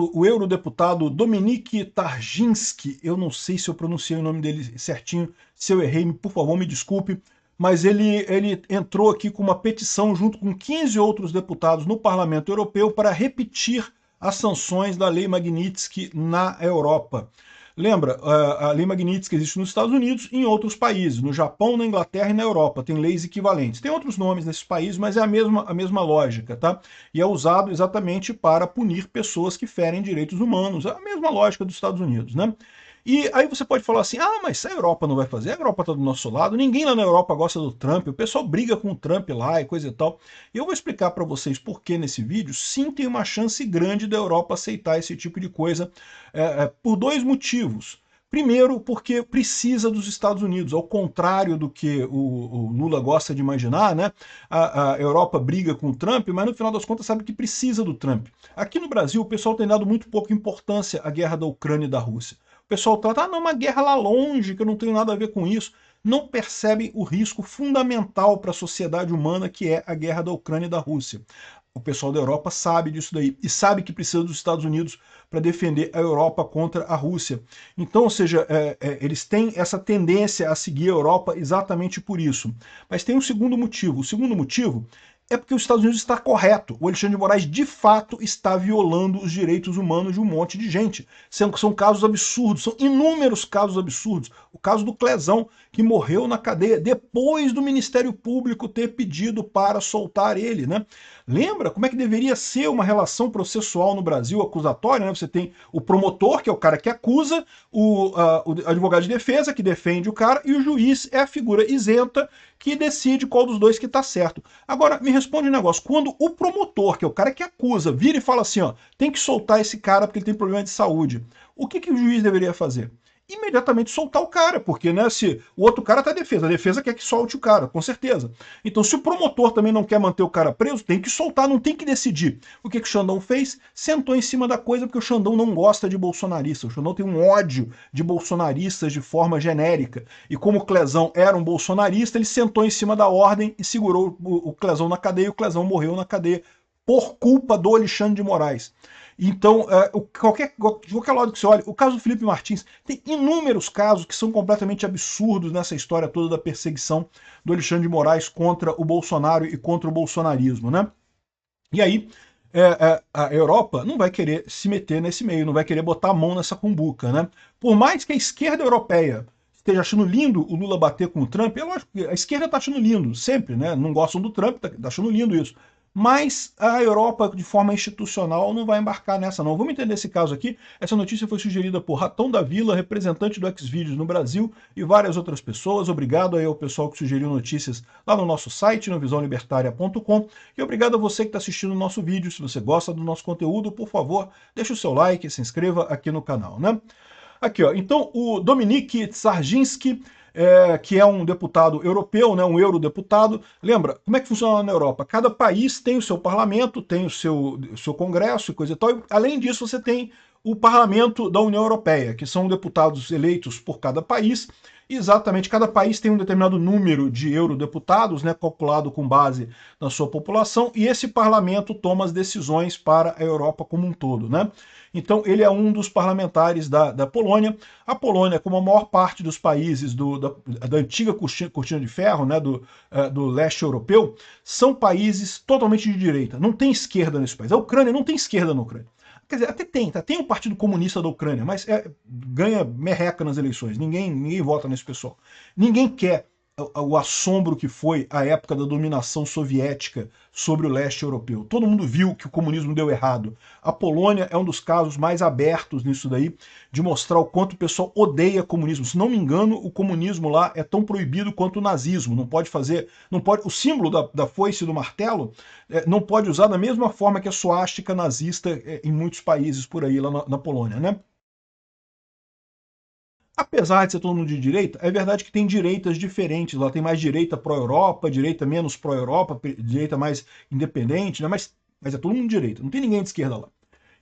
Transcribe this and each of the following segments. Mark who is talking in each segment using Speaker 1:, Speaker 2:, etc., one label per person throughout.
Speaker 1: O eurodeputado Dominik Tarczynski, eu não sei se eu pronunciei o nome dele certinho, se eu errei, por favor, me desculpe, mas ele entrou aqui com uma petição junto com 15 outros deputados no Parlamento Europeu para repetir as sanções da Lei Magnitsky na Europa. Lembra, a Lei Magnitsky existe nos Estados Unidos e em outros países, no Japão, na Inglaterra e na Europa, tem leis equivalentes. Tem outros nomes nesses países, mas é a mesma lógica, tá? E é usado exatamente para punir pessoas que ferem direitos humanos, é a mesma lógica dos Estados Unidos, né? E aí você pode falar assim, ah, mas a Europa não vai fazer, a Europa está do nosso lado, ninguém lá na Europa gosta do Trump, o pessoal briga com o Trump lá e coisa e tal. E eu vou explicar para vocês por que nesse vídeo, sim, tem uma chance grande da Europa aceitar esse tipo de coisa, por dois motivos. Primeiro, porque precisa dos Estados Unidos, ao contrário do que o Lula gosta de imaginar, né? A Europa briga com o Trump, mas no final das contas sabe que precisa do Trump. Aqui no Brasil, o pessoal tem dado muito pouca importância à guerra da Ucrânia e da Rússia. O pessoal trata, ah, não, uma guerra lá longe, que eu não tenho nada a ver com isso. Não percebem o risco fundamental para a sociedade humana que é a guerra da Ucrânia e da Rússia. O pessoal da Europa sabe disso daí e sabe que precisa dos Estados Unidos para defender a Europa contra a Rússia. Então, ou seja, eles têm essa tendência a seguir a Europa exatamente por isso. Mas tem um segundo motivo. O segundo motivo é porque os Estados Unidos está correto. O Alexandre de Moraes, de fato, está violando os direitos humanos de um monte de gente. São casos absurdos, são inúmeros casos absurdos. O caso do Clezão, que morreu na cadeia depois do Ministério Público ter pedido para soltar ele, né? Lembra como é que deveria ser uma relação processual no Brasil acusatória, né? Você tem o promotor, que é o cara que acusa, o advogado de defesa, que defende o cara, e o juiz é a figura isenta que decide qual dos dois que está certo. Agora, me responde um negócio, quando o promotor, que é o cara que acusa, vira e fala assim, ó, tem que soltar esse cara porque ele tem problema de saúde, o que o juiz deveria fazer? Imediatamente soltar o cara, porque né, se o outro cara tá a defesa quer que solte o cara, com certeza. Então se o promotor também não quer manter o cara preso, tem que soltar, não tem que decidir. O que o Xandão fez? Sentou em cima da coisa, porque o Xandão não gosta de bolsonaristas, o Xandão tem um ódio de bolsonaristas de forma genérica. E como o Clezão era um bolsonarista, ele sentou em cima da ordem e segurou o Clezão na cadeia, e o Clezão morreu na cadeia por culpa do Alexandre de Moraes. Então, de qualquer lado que você olhe, o caso do Felipe Martins, tem inúmeros casos que são completamente absurdos nessa história toda da perseguição do Alexandre de Moraes contra o Bolsonaro e contra o bolsonarismo, né? E aí, a Europa não vai querer se meter nesse meio, não vai querer botar a mão nessa cumbuca, né? Por mais que a esquerda europeia esteja achando lindo o Lula bater com o Trump, é lógico que a esquerda está achando lindo, sempre, né? Não gostam do Trump, tá achando lindo isso. Mas a Europa, de forma institucional, não vai embarcar nessa não. Vamos entender esse caso aqui. Essa notícia foi sugerida por Ratão da Vila, representante do Xvideos no Brasil, e várias outras pessoas. Obrigado aí ao pessoal que sugeriu notícias lá no nosso site, no visãolibertaria.com. E obrigado a você que está assistindo o nosso vídeo. Se você gosta do nosso conteúdo, por favor, deixe o seu like e se inscreva aqui no canal, né? Aqui, ó. Então, o Dominik Tarczynski, que é um deputado europeu, né, um eurodeputado. Lembra, como é que funciona na Europa? Cada país tem o seu parlamento, tem o seu congresso e coisa e tal. E, além disso, você tem o parlamento da União Europeia, que são deputados eleitos por cada país. Exatamente, cada país tem um determinado número de eurodeputados, né, calculado com base na sua população, e esse parlamento toma as decisões para a Europa como um todo, né? Então ele é um dos parlamentares da Polônia. A Polônia, como a maior parte dos países da antiga cortina de ferro, né, do leste europeu, são países totalmente de direita. Não tem esquerda nesse país. A Ucrânia não tem esquerda na Ucrânia. Quer dizer, até tem, tá? Tem o Partido Comunista da Ucrânia, mas ganha merreca nas eleições. Ninguém vota nesse pessoal. Ninguém quer o assombro que foi a época da dominação soviética sobre o leste europeu. Todo mundo viu que o comunismo deu errado. A Polônia é um dos casos mais abertos nisso daí, de mostrar o quanto o pessoal odeia comunismo. Se não me engano, o comunismo lá é tão proibido quanto o nazismo. Não pode fazer, não pode, o símbolo da foice e do martelo não pode usar da mesma forma que a suástica nazista em muitos países por aí, lá na Polônia, né? Apesar de ser todo mundo de direita, é verdade que tem direitas diferentes. Lá tem mais direita pró-Europa, direita menos pró-Europa, direita mais independente, né? Mas é todo mundo de direita, não tem ninguém de esquerda lá.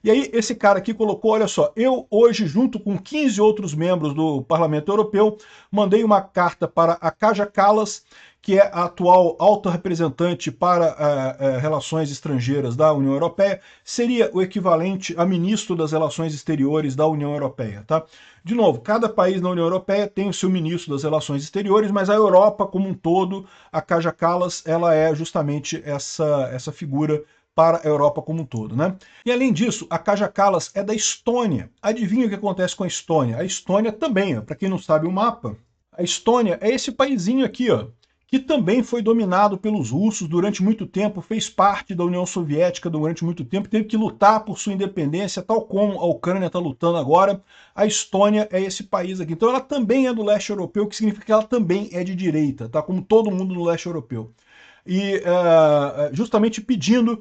Speaker 1: E aí esse cara aqui colocou, olha só, eu hoje, junto com 15 outros membros do Parlamento Europeu, mandei uma carta para a Kaja Kallas, que é a atual alta representante para relações estrangeiras da União Europeia, seria o equivalente a ministro das Relações Exteriores da União Europeia, tá? De novo, cada país na União Europeia tem o seu ministro das Relações Exteriores, mas a Europa como um todo, a Kaja Kallas, ela é justamente essa figura para a Europa como um todo, né? E além disso, a Kaja Kallas é da Estônia. Adivinha o que acontece com a Estônia? A Estônia também, para quem não sabe o mapa, a Estônia é esse paizinho aqui, ó, que também foi dominado pelos russos durante muito tempo, fez parte da União Soviética durante muito tempo, teve que lutar por sua independência, tal como a Ucrânia está lutando agora. A Estônia é esse país aqui. Então ela também é do leste europeu, o que significa que ela também é de direita, tá? Como todo mundo no leste europeu. E justamente pedindo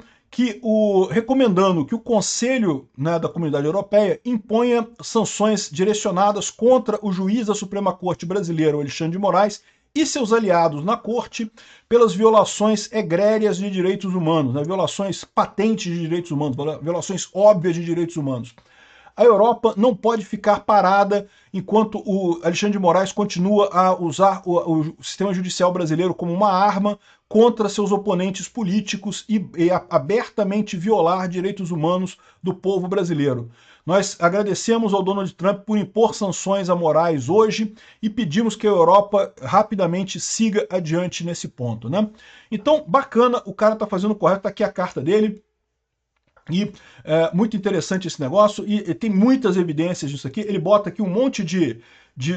Speaker 1: recomendando que o Conselho, né, da Comunidade Europeia imponha sanções direcionadas contra o juiz da Suprema Corte brasileiro, Alexandre de Moraes, e seus aliados na corte pelas violações egrérias de direitos humanos, né, violações patentes de direitos humanos, violações óbvias de direitos humanos. A Europa não pode ficar parada enquanto o Alexandre de Moraes continua a usar o sistema judicial brasileiro como uma arma contra seus oponentes políticos e abertamente violar direitos humanos do povo brasileiro. Nós agradecemos ao Donald Trump por impor sanções a Moraes hoje e pedimos que a Europa rapidamente siga adiante nesse ponto, né? Então, bacana, o cara tá fazendo o correto, tá aqui a carta dele. E muito interessante esse negócio, e tem muitas evidências disso aqui. Ele bota aqui um monte de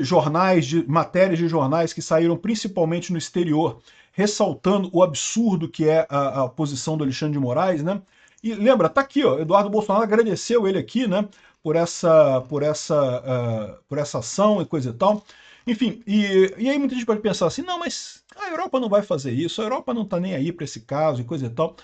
Speaker 1: jornais, de matérias de jornais que saíram principalmente no exterior, ressaltando o absurdo que é a posição do Alexandre de Moraes, né? E lembra, tá aqui, ó, Eduardo Bolsonaro agradeceu ele aqui, né, por essa ação e coisa e tal. Enfim, e aí muita gente pode pensar assim, não, mas a Europa não vai fazer isso, a Europa não tá nem aí para esse caso e coisa e tal.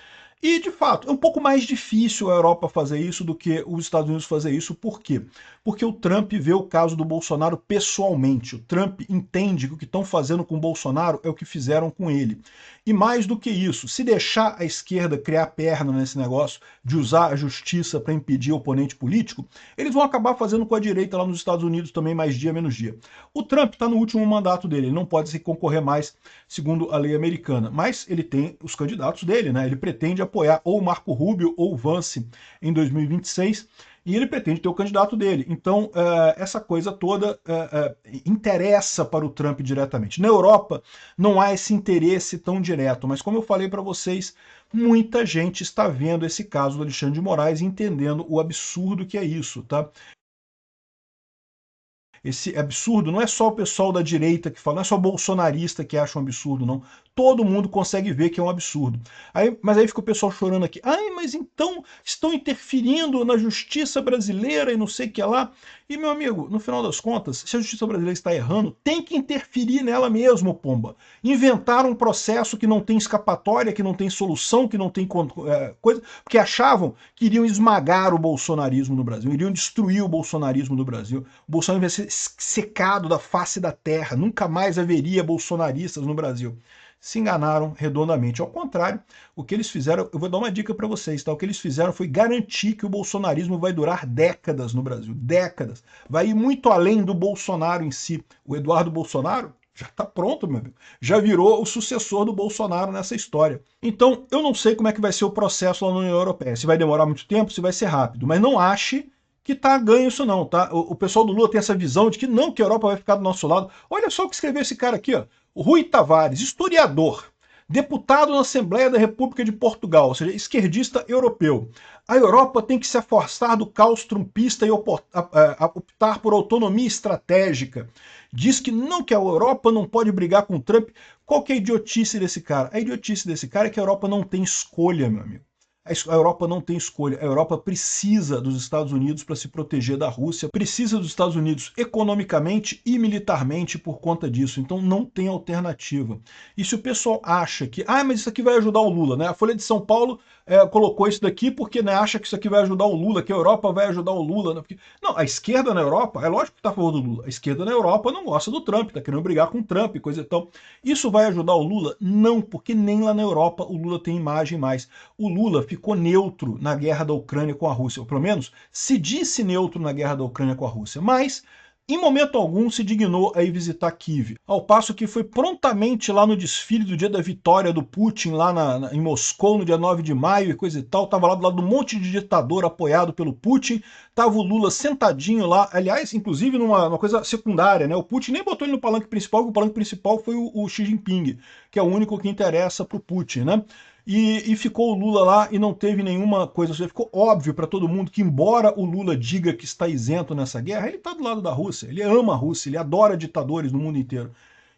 Speaker 1: E, de fato, é um pouco mais difícil a Europa fazer isso do que os Estados Unidos fazer isso. Por quê? Porque o Trump vê o caso do Bolsonaro pessoalmente. O Trump entende que o que estão fazendo com o Bolsonaro é o que fizeram com ele. E mais do que isso, se deixar a esquerda criar perna nesse negócio de usar a justiça para impedir o oponente político, eles vão acabar fazendo com a direita lá nos Estados Unidos também, mais dia menos dia. O Trump está no último mandato dele, ele não pode se concorrer mais segundo a lei americana, mas ele tem os candidatos dele, né? Ele pretende apoiar ou o Marco Rubio ou o Vance em 2026, e ele pretende ter o candidato dele. Então, essa coisa toda interessa para o Trump diretamente. Na Europa, não há esse interesse tão direto, mas como eu falei para vocês, muita gente está vendo esse caso do Alexandre de Moraes e entendendo o absurdo que é isso, tá? Esse absurdo não é só o pessoal da direita que fala, não é só bolsonarista que acha um absurdo, não. Todo mundo consegue ver que é um absurdo. Mas aí fica o pessoal chorando aqui. Ai, mas então estão interferindo na justiça brasileira e não sei o que lá. E, meu amigo, no final das contas, se a justiça brasileira está errando, tem que interferir nela mesmo, pomba. Inventaram um processo que não tem escapatória, que não tem solução, que não tem coisa, porque achavam que iriam esmagar o bolsonarismo no Brasil, iriam destruir o bolsonarismo no Brasil. O Bolsonaro ia ser secado da face da terra, nunca mais haveria bolsonaristas no Brasil. Se enganaram redondamente. Ao contrário, o que eles fizeram, eu vou dar uma dica para vocês, tá? O que eles fizeram foi garantir que o bolsonarismo vai durar décadas no Brasil, décadas. Vai ir muito além do Bolsonaro em si. O Eduardo Bolsonaro já está pronto, meu amigo. Já virou o sucessor do Bolsonaro nessa história. Então, eu não sei como é que vai ser o processo lá na União Europeia. Se vai demorar muito tempo, se vai ser rápido. Mas não ache que tá ganho isso não, tá? O pessoal do Lula tem essa visão de que não, que a Europa vai ficar do nosso lado. Olha só o que escreveu esse cara aqui, ó. O Rui Tavares, historiador, deputado na Assembleia da República de Portugal, ou seja, esquerdista europeu. A Europa tem que se afastar do caos trumpista e optar por autonomia estratégica. Diz que não, que a Europa não pode brigar com o Trump. Qual que é a idiotice desse cara? A idiotice desse cara é que a Europa não tem escolha, meu amigo. A Europa não tem escolha. A Europa precisa dos Estados Unidos para se proteger da Rússia, precisa dos Estados Unidos economicamente e militarmente por conta disso. Então não tem alternativa. E se o pessoal acha que, mas isso aqui vai ajudar o Lula, né? A Folha de São Paulo colocou isso daqui porque, né, acha que isso aqui vai ajudar o Lula, que a Europa vai ajudar o Lula. Né? Porque... Não, a esquerda na Europa, é lógico que está a favor do Lula. A esquerda na Europa não gosta do Trump, está querendo brigar com o Trump, coisa e tal. Isso vai ajudar o Lula? Não, porque nem lá na Europa o Lula tem imagem mais. O Lula ficou neutro na guerra da Ucrânia com a Rússia, ou pelo menos se disse neutro na guerra da Ucrânia com a Rússia, mas em momento algum se dignou a ir visitar Kiev, ao passo que foi prontamente lá no desfile do dia da vitória do Putin, lá em Moscou, no dia 9 de maio e coisa e tal, estava lá do lado de um monte de ditador apoiado pelo Putin, estava o Lula sentadinho lá, aliás, inclusive numa coisa secundária, né? O Putin nem botou ele no palanque principal, porque o palanque principal foi o Xi Jinping, que é o único que interessa para o Putin, né? E ficou o Lula lá e não teve nenhuma coisa. Ficou óbvio para todo mundo que, embora o Lula diga que está isento nessa guerra, ele está do lado da Rússia, ele ama a Rússia, ele adora ditadores no mundo inteiro.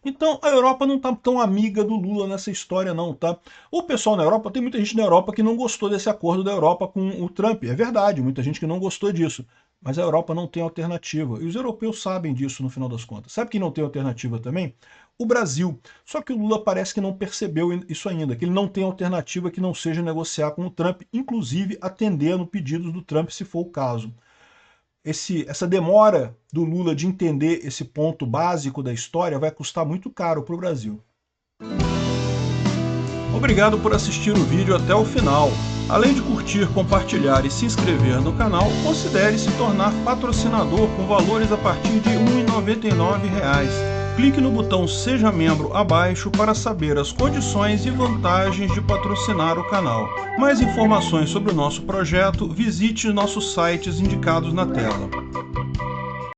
Speaker 1: Então a Europa não está tão amiga do Lula nessa história não, tá? O pessoal na Europa, tem muita gente na Europa que não gostou desse acordo da Europa com o Trump, é verdade, muita gente que não gostou disso. Mas a Europa não tem alternativa, e os europeus sabem disso no final das contas. Sabe quem não tem alternativa também? O Brasil. Só que o Lula parece que não percebeu isso ainda, que ele não tem alternativa que não seja negociar com o Trump, inclusive atendendo pedidos do Trump, se for o caso. Essa demora do Lula de entender esse ponto básico da história vai custar muito caro para o Brasil. Obrigado por assistir o vídeo até o final. Além de curtir, compartilhar e se inscrever no canal, considere se tornar patrocinador com valores a partir de R$ 1,99. Clique no botão Seja Membro abaixo para saber as condições e vantagens de patrocinar o canal. Mais informações sobre o nosso projeto, visite nossos sites indicados na tela.